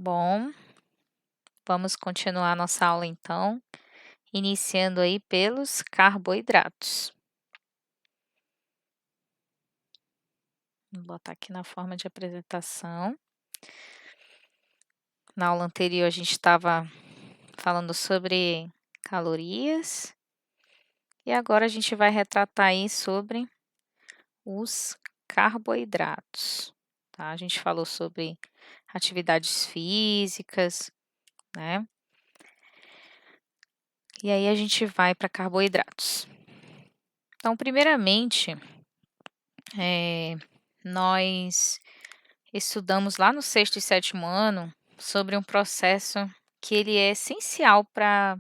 Bom, vamos continuar nossa aula então, iniciando aí pelos carboidratos. Vou botar aqui na forma de apresentação. Na aula anterior a gente estava falando sobre calorias e agora a gente vai retratar aí sobre os carboidratos, tá? A gente falou sobre atividades físicas, né? E aí a gente vai para carboidratos. Então, primeiramente, nós estudamos lá no sexto e sétimo ano sobre um processo que ele é essencial para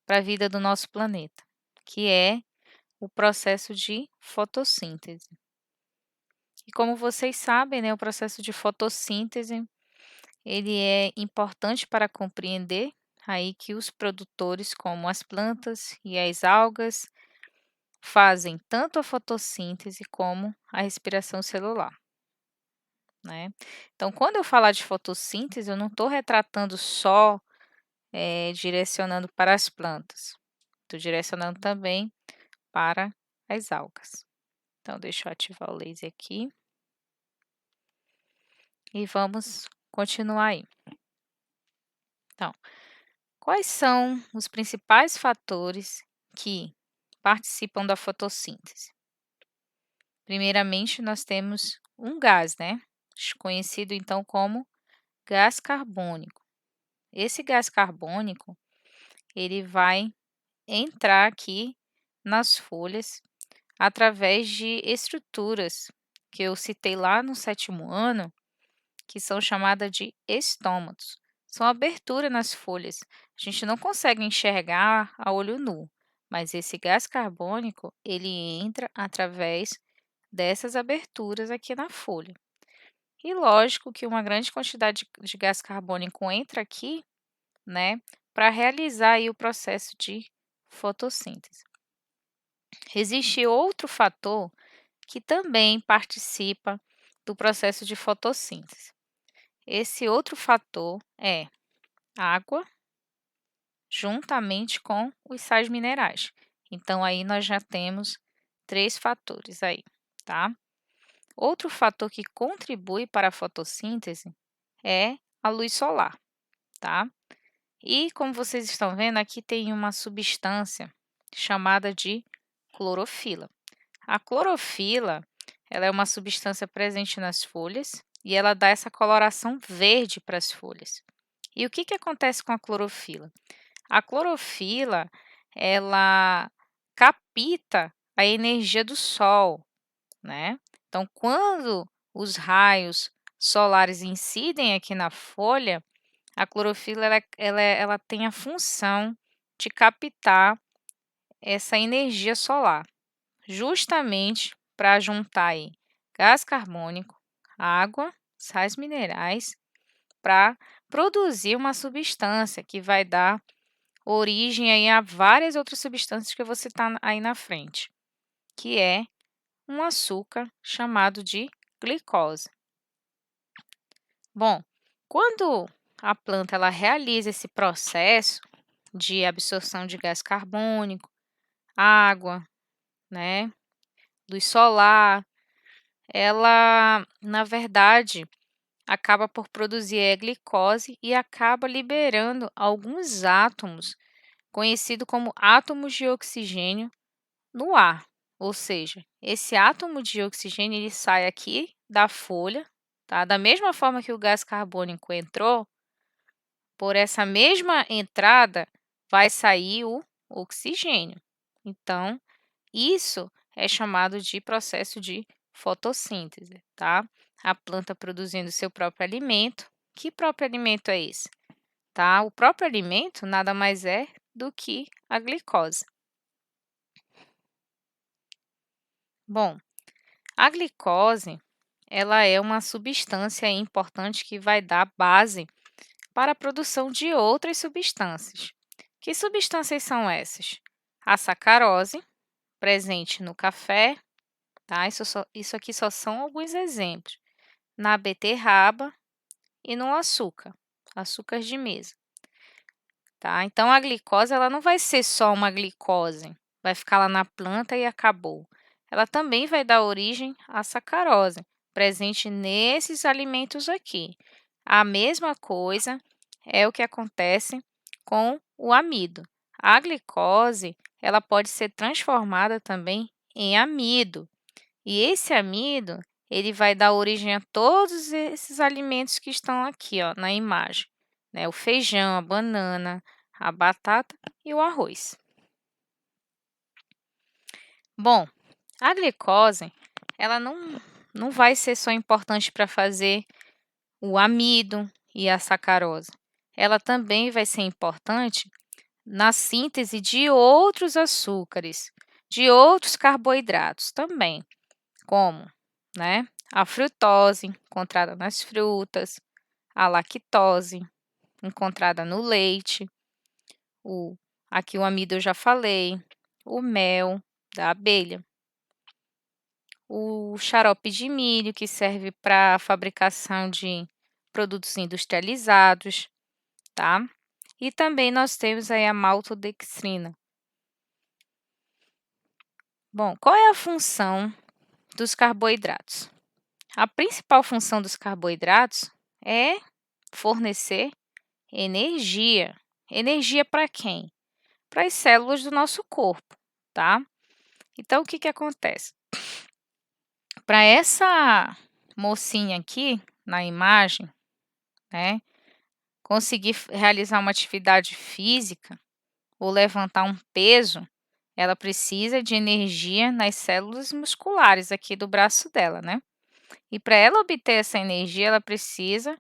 a vida do nosso planeta, que é o processo de fotossíntese. E como vocês sabem, né, o processo de fotossíntese, ele é importante para compreender aí que os produtores, como as plantas e as algas, fazem tanto a fotossíntese como a respiração celular, né. Então, quando eu falar de fotossíntese, eu não estou retratando só, direcionando para as plantas, estou direcionando também para as algas. Então, deixa eu ativar o laser aqui e vamos continuar aí. Então, quais são os principais fatores que participam da fotossíntese? Primeiramente, nós temos um gás, né, conhecido então como gás carbônico. Esse gás carbônico, ele vai entrar aqui nas folhas através de estruturas que eu citei lá no sétimo ano, que são chamadas de estômatos. São aberturas nas folhas. A gente não consegue enxergar a olho nu, mas esse gás carbônico, ele entra através dessas aberturas aqui na folha. E lógico que uma grande quantidade de gás carbônico entra aqui, né, para realizar aí o processo de fotossíntese. Existe outro fator que também participa do processo de fotossíntese. Esse outro fator é água, juntamente com os sais minerais. Então, aí nós já temos 3 fatores aí, tá? Outro fator que contribui para a fotossíntese é a luz solar, tá? E como vocês estão vendo, aqui tem uma substância chamada de clorofila. A clorofila, ela é uma substância presente nas folhas e ela dá essa coloração verde para as folhas. E o que que acontece com a clorofila? A clorofila, ela capta a energia do sol, né? Então, quando os raios solares incidem aqui na folha, a clorofila ela tem a função de captar essa energia solar, justamente para juntar aí gás carbônico, água, sais minerais, para produzir uma substância que vai dar origem aí a várias outras substâncias que eu vou citar aí na frente, que é um açúcar chamado de glicose. Bom, quando a planta ela realiza esse processo de absorção de gás carbônico, água, né, luz solar, ela, na verdade, acaba por produzir a glicose e acaba liberando alguns átomos, conhecido como átomos de oxigênio, no ar. Ou seja, esse átomo de oxigênio ele sai aqui da folha, tá? Da mesma forma que o gás carbônico entrou, por essa mesma entrada vai sair o oxigênio. Então, isso é chamado de processo de fotossíntese, tá? A planta produzindo seu próprio alimento. Que próprio alimento é esse? Tá? O próprio alimento nada mais é do que a glicose. Bom, a glicose, ela é uma substância importante que vai dar base para a produção de outras substâncias. Que substâncias são essas? A sacarose, presente no café, tá? Isso aqui só são alguns exemplos. Na beterraba e no açúcar. açúcares de mesa, tá? Então a glicose ela não vai ser só uma glicose, vai ficar lá na planta e acabou. Ela também vai dar origem à sacarose, presente nesses alimentos aqui. A mesma coisa é o que acontece com o amido. A glicose, ela pode ser transformada também em amido. E esse amido, ele vai dar origem a todos esses alimentos que estão aqui, ó, na imagem, né? O feijão, a banana, a batata e o arroz. Bom, a glicose, ela não vai ser só importante para fazer o amido e a sacarose. Ela também vai ser importante na síntese de outros açúcares, de outros carboidratos também, como, né, a frutose, encontrada nas frutas, a lactose, encontrada no leite, o, aqui o amido eu já falei, o mel da abelha, o xarope de milho, que serve para a fabricação de produtos industrializados, tá? E também nós temos aí a maltodextrina. Bom, qual é a função dos carboidratos? A principal função dos carboidratos é fornecer energia. Energia para quem? Para as células do nosso corpo, tá? Então, o que que acontece? Para essa mocinha aqui na imagem, né, conseguir realizar uma atividade física ou levantar um peso, ela precisa de energia nas células musculares aqui do braço dela, né? E para ela obter essa energia, ela precisa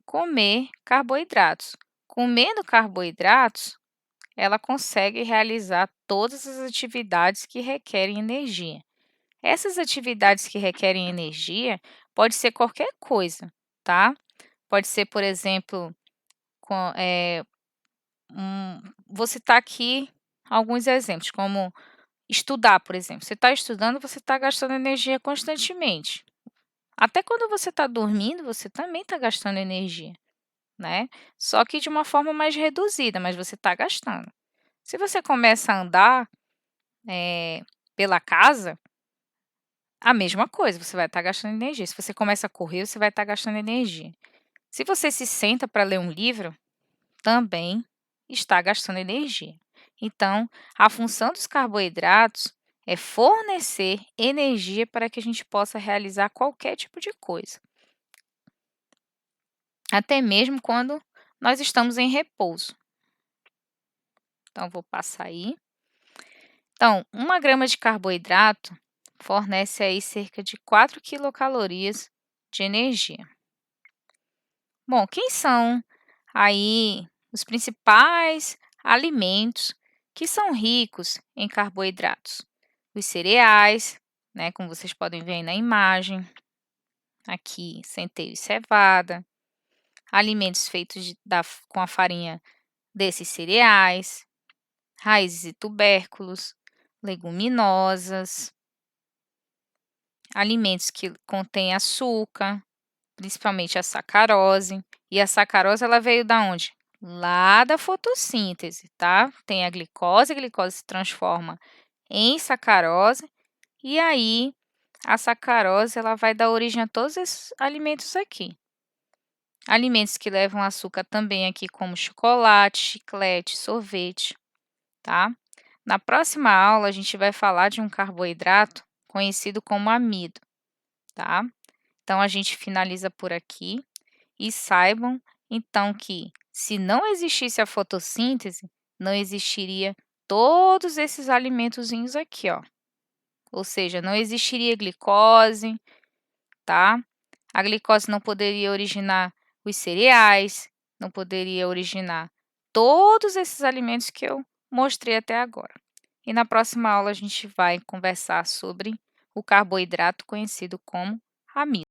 comer carboidratos. Comendo carboidratos, ela consegue realizar todas as atividades que requerem energia. Essas atividades que requerem energia pode ser qualquer coisa, tá? Pode ser, por exemplo, vou citar aqui alguns exemplos, como estudar, por exemplo. Você está estudando, você está gastando energia constantemente. Até quando você está dormindo, você também está gastando energia, né? Só que de uma forma mais reduzida, mas você está gastando. Se você começa a andar pela casa, a mesma coisa, você vai estar gastando energia. Se você começa a correr, você vai estar gastando energia. Se você se senta para ler um livro, também está gastando energia. Então, a função dos carboidratos é fornecer energia para que a gente possa realizar qualquer tipo de coisa, até mesmo quando nós estamos em repouso. Então, vou passar aí. Então, 1 grama de carboidrato fornece aí cerca de 4 quilocalorias de energia. Bom, quem são aí os principais alimentos que são ricos em carboidratos? Os cereais, né, como vocês podem ver aí na imagem, aqui centeio e cevada, alimentos feitos com a farinha desses cereais, raízes e tubérculos, leguminosas, alimentos que contêm açúcar, principalmente a sacarose. E a sacarose ela veio da onde? Lá da fotossíntese, tá? Tem a glicose se transforma em sacarose e aí a sacarose ela vai dar origem a todos esses alimentos aqui. Alimentos que levam açúcar também aqui como chocolate, chiclete, sorvete, tá? Na próxima aula a gente vai falar de um carboidrato conhecido como amido, tá? Então a gente finaliza por aqui. E saibam, então, que se não existisse a fotossíntese, não existiria todos esses alimentozinhos aqui, ó. Ou seja, não existiria glicose, tá? A glicose não poderia originar os cereais, não poderia originar todos esses alimentos que eu mostrei até agora. E na próxima aula a gente vai conversar sobre o carboidrato conhecido como amido.